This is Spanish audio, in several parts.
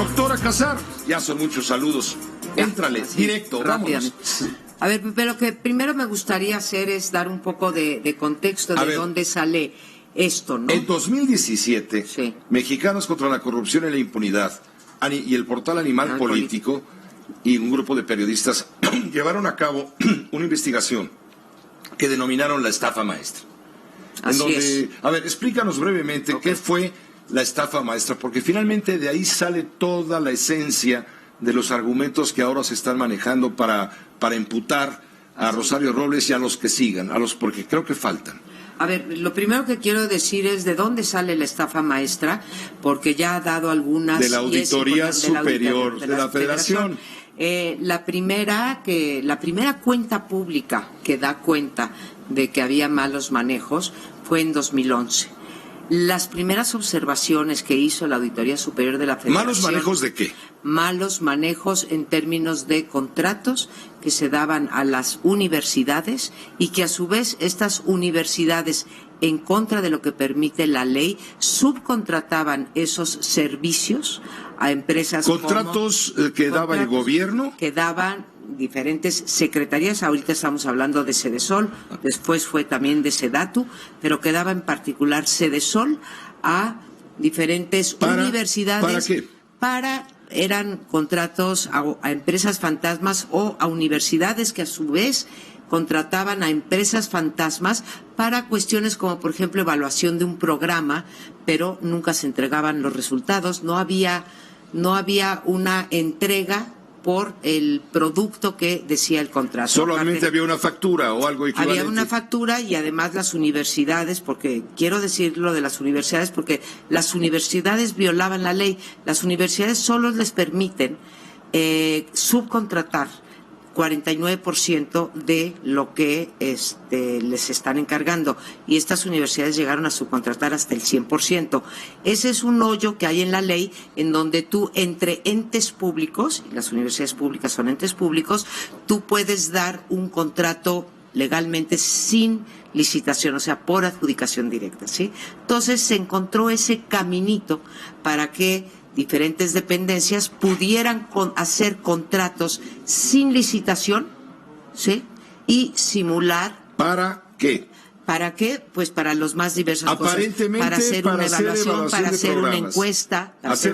Doctora Casar, ya son muchos saludos. Éntrale, directo, vámonos. A ver, Pepe, lo que primero me gustaría hacer es dar un poco de contexto de dónde sale esto, ¿no? En 2017, sí. Mexicanos contra la Corrupción y la Impunidad y el portal Animal Político y un grupo de periodistas llevaron a cabo una investigación que denominaron la estafa maestra. Así es. A ver, explícanos brevemente qué fue la estafa maestra, porque finalmente de ahí sale toda la esencia de los argumentos que ahora se están manejando para imputar a Rosario Robles y a los que sigan, porque creo que faltan. A ver, lo primero que quiero decir es de dónde sale la estafa maestra, porque ya ha dado algunas... De la Auditoría Superior de la Federación. La primera cuenta pública que da cuenta de que había malos manejos fue en 2011. Las primeras observaciones que hizo la Auditoría Superior de la Federación... ¿Malos manejos de qué? Malos manejos en términos de contratos que se daban a las universidades y que a su vez estas universidades, en contra de lo que permite la ley, subcontrataban esos servicios a empresas. ¿Contratos que daba el gobierno? Que daban diferentes secretarías. Ahorita estamos hablando de Sedesol, después fue también de Sedatu, pero que daba en particular Sedesol a diferentes universidades. ¿Para qué? Eran contratos a empresas fantasmas o a universidades que a su vez contrataban a empresas fantasmas para cuestiones como, por ejemplo, evaluación de un programa, pero nunca se entregaban los resultados, no había una entrega por el producto que decía el contrato. Solamente había una factura o algo equivalente. Había una factura y además las universidades, porque quiero decirlo de las universidades, porque las universidades violaban la ley. Las universidades solo les permiten subcontratar 49% de lo que les están encargando, y estas universidades llegaron a subcontratar hasta el 100%. Ese es un hoyo que hay en la ley, en donde tú, entre entes públicos, y las universidades públicas son entes públicos, tú puedes dar un contrato legalmente sin licitación, o sea, por adjudicación directa, ¿sí? Entonces se encontró ese caminito para que diferentes dependencias pudieran hacer contratos sin licitación, ¿sí? Y simular. ¿Para qué? ¿Para qué? Pues para los más diversos aparentemente cosas. Para hacer una evaluación, para hacer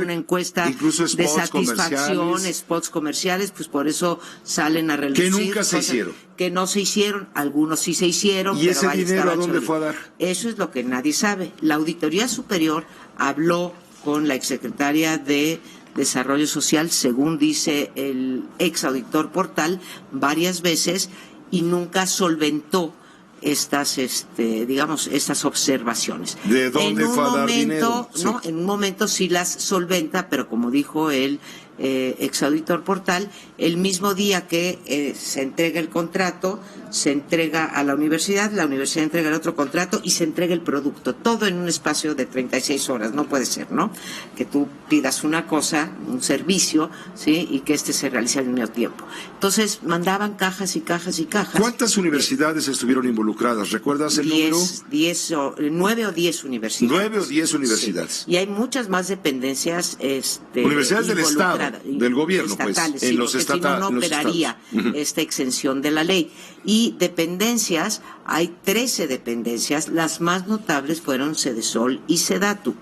una encuesta, incluso de satisfacción, comerciales. Spots comerciales, pues por eso salen a relucir. Que nunca se hicieron. Que no se hicieron, algunos sí se hicieron. ¿Y ese dinero a dónde fue a dar? Eso es lo que nadie sabe. La Auditoría Superior habló con la exsecretaria de Desarrollo Social, según dice el ex auditor Portal, varias veces, y nunca solventó estas observaciones. ¿De dónde fue a dar dinero? Sí. No, en un momento sí las solventa, pero como dijo el ex auditor Portal, el mismo día que se entrega el contrato, se entrega a la universidad entrega el otro contrato y se entrega el producto, todo en un espacio de 36 horas. No puede ser, ¿no? Que tú pidas una cosa, un servicio, ¿sí? Y que se realice al mismo tiempo. Entonces, mandaban cajas y cajas y cajas. ¿Cuántas universidades estuvieron involucradas? ¿Recuerdas el número? 9 o 10 universidades. 9 o 10 universidades. Sí. Y hay muchas más dependencias universidades del Estado, del gobierno, estatales, pues, sí, en los estados. Si no operaría esta exención de la ley. Y dependencias, hay 13 dependencias, las más notables fueron Sedesol y Sedatu.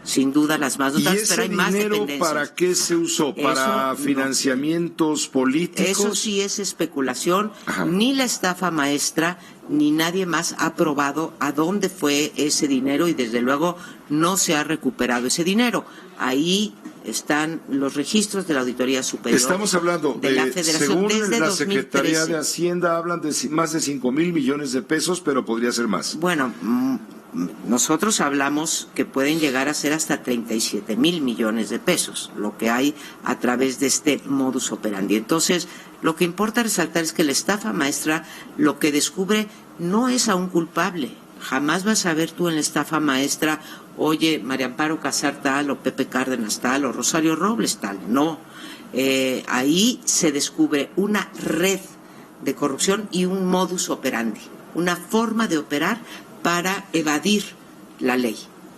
Sin duda las más notables, pero hay más dependencias. ¿Y ese dinero para qué se usó? ¿Para financiamientos políticos? Eso sí es especulación. Ajá. Ni la estafa maestra, ni nadie más ha probado a dónde fue ese dinero y desde luego no se ha recuperado ese dinero. Ahí están los registros de la Auditoría Superior. Estamos hablando de la Federación según desde la 2013. Secretaría de Hacienda hablan de más de 5,000 millones de pesos, pero podría ser más. Bueno, nosotros hablamos que pueden llegar a ser hasta 37,000 millones de pesos, lo que hay a través de este modus operandi. Entonces, lo que importa resaltar es que la estafa maestra lo que descubre no es a un culpable. Jamás vas a ver tú en la estafa maestra, oye, María Amparo Casar tal, o Pepe Cárdenas tal, o Rosario Robles tal. No. Ahí se descubre una red de corrupción y un modus operandi, una forma de operar para evadir la ley.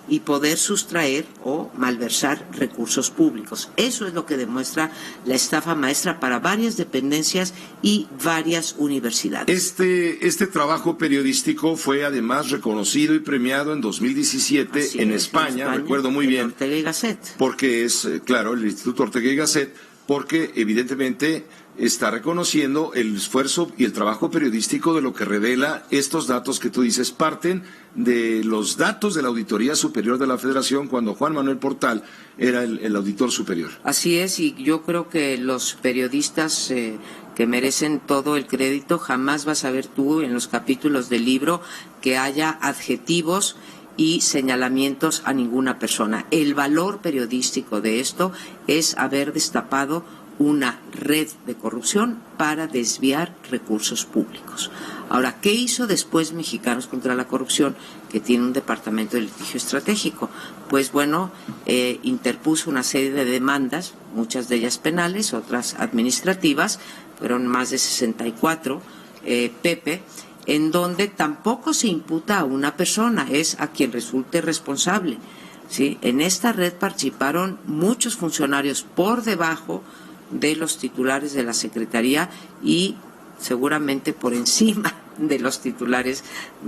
y poder sustraer o malversar recursos públicos. Eso es lo que demuestra la estafa maestra para varias dependencias y varias universidades. Este trabajo periodístico fue además reconocido y premiado en 2017 en España, recuerdo muy bien. Ortega y Gasset. Porque es, claro, el Instituto Ortega y Gasset, porque evidentemente está reconociendo el esfuerzo y el trabajo periodístico de lo que revela estos datos que tú dices, parten de los datos de la Auditoría Superior de la Federación cuando Juan Manuel Portal era el auditor superior. Así es, y yo creo que los periodistas que merecen todo el crédito, jamás vas a ver tú en los capítulos del libro que haya adjetivos y señalamientos a ninguna persona. El valor periodístico de esto es haber destapado una red de corrupción para desviar recursos públicos. Ahora, ¿qué hizo después Mexicanos contra la Corrupción, que tiene un departamento de litigio estratégico? Pues bueno, interpuso una serie de demandas, muchas de ellas penales, otras administrativas, fueron más de 64, Pepe, en donde tampoco se imputa a una persona, es a quien resulte responsable. ¿Sí? En esta red participaron muchos funcionarios por debajo de los titulares de la Secretaría y seguramente por encima de los titulares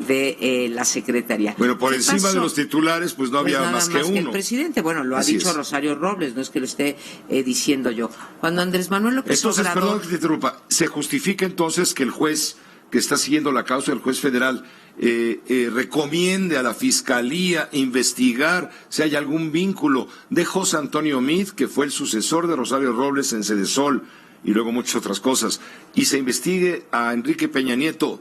de la Secretaría. Bueno, por encima de los titulares, pues no había más que uno. El presidente, bueno, lo ha dicho Rosario Robles, no es que lo esté diciendo yo. Cuando Andrés Manuel López Obrador... Perdón que te interrumpa, ¿se justifica entonces que el juez que está siguiendo la causa del juez federal recomiende a la Fiscalía investigar si hay algún vínculo de José Antonio Meade, que fue el sucesor de Rosario Robles en Sedesol y luego muchas otras cosas, y se investigue a Enrique Peña Nieto,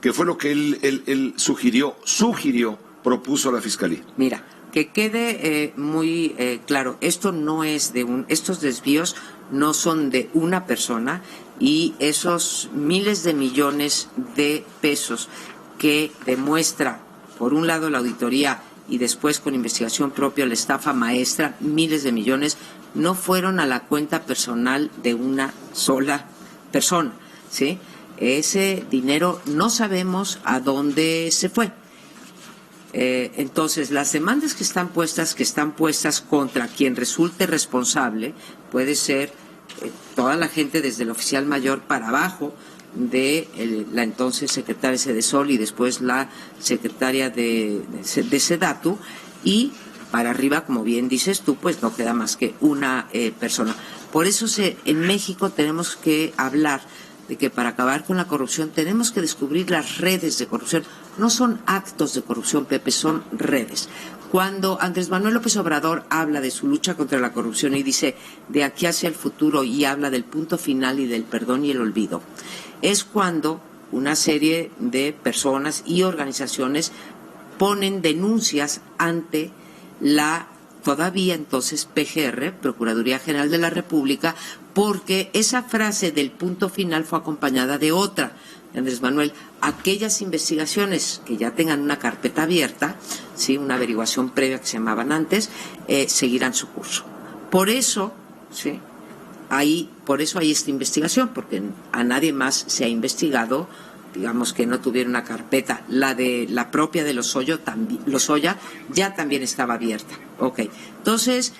que fue lo que él sugirió, propuso a la Fiscalía? Mira, que quede muy claro, esto no es estos desvíos no son de una persona, y esos miles de millones de pesos que demuestra, por un lado, la auditoría y después con investigación propia la estafa maestra, miles de millones, no fueron a la cuenta personal de una sola persona, ¿sí? Ese dinero no sabemos a dónde se fue. Entonces, las demandas que están puestas contra quien resulte responsable, puede ser toda la gente desde el oficial mayor para abajo, de la entonces secretaria de Sedesol y después la secretaria de Sedatu, y para arriba, como bien dices tú, pues no queda más que una persona. Por eso en México tenemos que hablar de que para acabar con la corrupción tenemos que descubrir las redes de corrupción. No son actos de corrupción, Pepe, son redes. Cuando Andrés Manuel López Obrador habla de su lucha contra la corrupción y dice de aquí hacia el futuro y habla del punto final y del perdón y el olvido, es cuando una serie de personas y organizaciones ponen denuncias ante la todavía entonces PGR, Procuraduría General de la República, porque esa frase del punto final fue acompañada de otra. Andrés Manuel, aquellas investigaciones que ya tengan una carpeta abierta, ¿sí?, una averiguación previa que se llamaban antes, seguirán su curso. Por eso, ¿sí?, por eso hay esta investigación, porque a nadie más se ha investigado, digamos, que no tuviera una carpeta. La propia de Lozoya ya también estaba abierta. Okay. Entonces,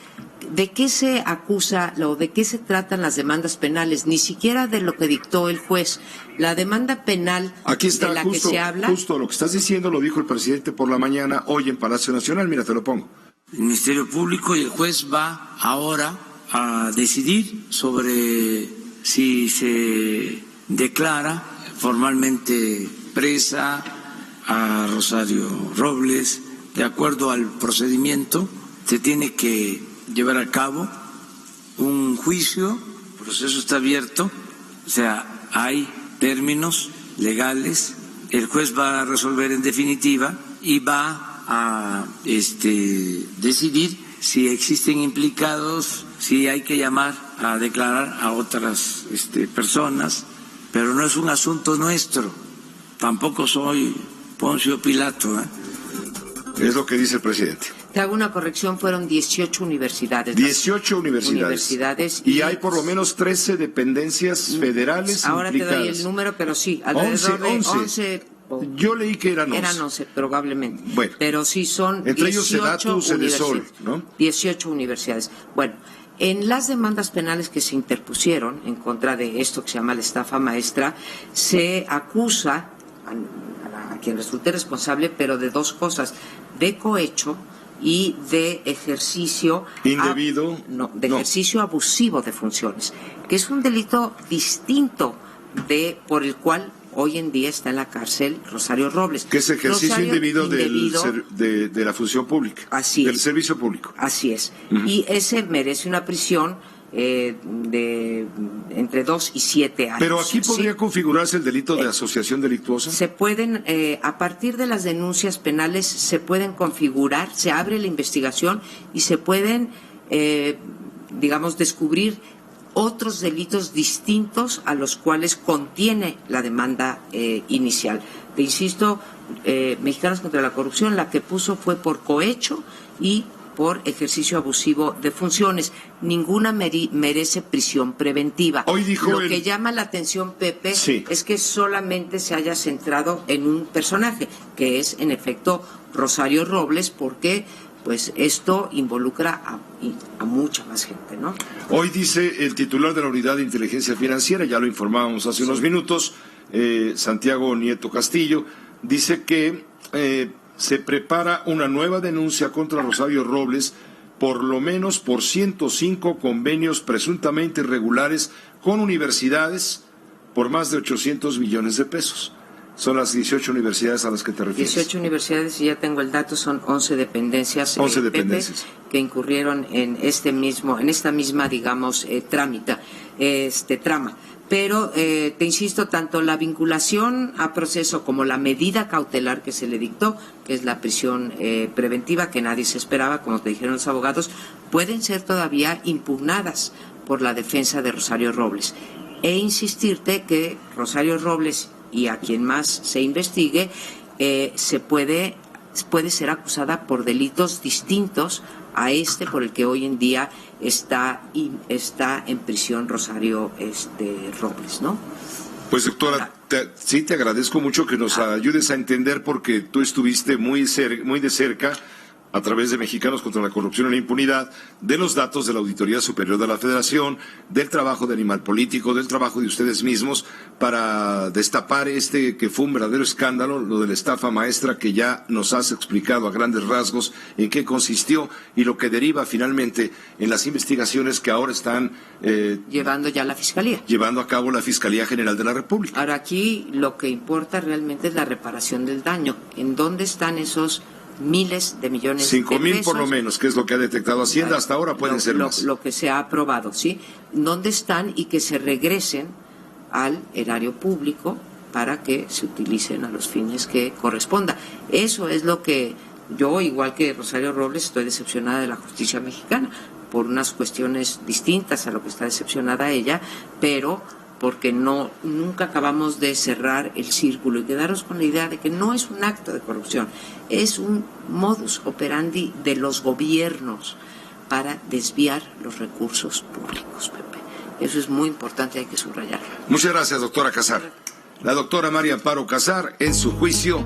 ¿de qué se acusa o de qué se tratan las demandas penales? Ni siquiera de lo que dictó el juez. La demanda penal aquí está, de la justo, que se habla... Justo lo que estás diciendo lo dijo el presidente por la mañana hoy en Palacio Nacional. Mira, te lo pongo. El Ministerio Público y el juez va ahora a decidir sobre si se declara formalmente presa a Rosario Robles. De acuerdo al procedimiento, se tiene que llevar a cabo un juicio, el proceso está abierto, o sea, hay términos legales, el juez va a resolver en definitiva y va a decidir si existen implicados, si hay que llamar a declarar a otras personas, pero no es un asunto nuestro, tampoco soy Poncio Pilato, ¿eh? Es lo que dice el presidente. Te hago una corrección, fueron 18 universidades. 18 universidades. Y hay por lo menos 13 dependencias federales ahora implicadas. Ahora te doy el número, pero sí, alrededor de 11 Yo leí que eran 11. Eran 11, probablemente. Bueno. Pero sí son entre 18 ellos Sedatu, Sedesol, ¿no? 18 universidades. Bueno, en las demandas penales que se interpusieron en contra de esto que se llama la estafa maestra, se acusa a quien resulte responsable, pero de dos cosas: de cohecho y de ejercicio indebido, ejercicio abusivo de funciones, que es un delito distinto por el cual hoy en día está en la cárcel Rosario Robles. Que es ejercicio indebido de la función pública. Así del es. Servicio público. Así es. Y ese merece una prisión de entre 2 y 7 años. Pero aquí podría configurarse el delito de asociación delictuosa. Se pueden, a partir de las denuncias penales, se pueden configurar, se abre la investigación y se pueden, descubrir otros delitos distintos a los cuales contiene la demanda inicial. Te insisto, Mexicanos contra la Corrupción, la que puso fue por cohecho y por ejercicio abusivo de funciones. Ninguna merece prisión preventiva. Hoy dijo Lo que llama la atención, Pepe, es que solamente se haya centrado en un personaje, que es en efecto Rosario Robles, porque pues esto involucra a mucha más gente, ¿no? Hoy dice el titular de la Unidad de Inteligencia Financiera, ya lo informábamos hace unos minutos, Santiago Nieto Castillo, dice que se prepara una nueva denuncia contra Rosario Robles, por lo menos por 105 convenios presuntamente irregulares con universidades por más de 800 millones de pesos. Son las 18 universidades a las que te refieres. 18 universidades, y ya tengo el dato, son 11 dependencias, 11 dependencias. Pepe, que incurrieron en esta misma, trama. Pero, te insisto, tanto la vinculación a proceso como la medida cautelar que se le dictó, que es la prisión preventiva, que nadie se esperaba, como te dijeron los abogados, pueden ser todavía impugnadas por la defensa de Rosario Robles. E insistirte que Rosario Robles y a quien más se investigue, puede ser acusada por delitos distintos a por el que hoy en día está en prisión Rosario Robles, ¿no? Pues doctora, sí te agradezco mucho que nos ayudes a entender, porque tú estuviste muy de cerca, a través de Mexicanos contra la Corrupción y la Impunidad, de los datos de la Auditoría Superior de la Federación, del trabajo de Animal Político, del trabajo de ustedes mismos, para destapar que fue un verdadero escándalo, lo de la estafa maestra, que ya nos has explicado a grandes rasgos en qué consistió y lo que deriva finalmente en las investigaciones que ahora están llevando ya la Fiscalía. Llevando a cabo la Fiscalía General de la República. Ahora, aquí lo que importa realmente es la reparación del daño. ¿En dónde están esos miles de millones de pesos? 5,000 por lo menos, que es lo que ha detectado Hacienda hasta ahora, pueden ser más. Lo que se ha aprobado, ¿sí? ¿Dónde están? Y que se regresen al erario público para que se utilicen a los fines que corresponda. Eso es lo que yo, igual que Rosario Robles, estoy decepcionada de la justicia mexicana, por unas cuestiones distintas a lo que está decepcionada ella, pero porque nunca acabamos de cerrar el círculo y quedarnos con la idea de que no es un acto de corrupción, es un modus operandi de los gobiernos para desviar los recursos públicos, Pepe. Eso es muy importante, hay que subrayarlo. Muchas gracias, doctora Casar. La doctora María Amparo Casar, en su juicio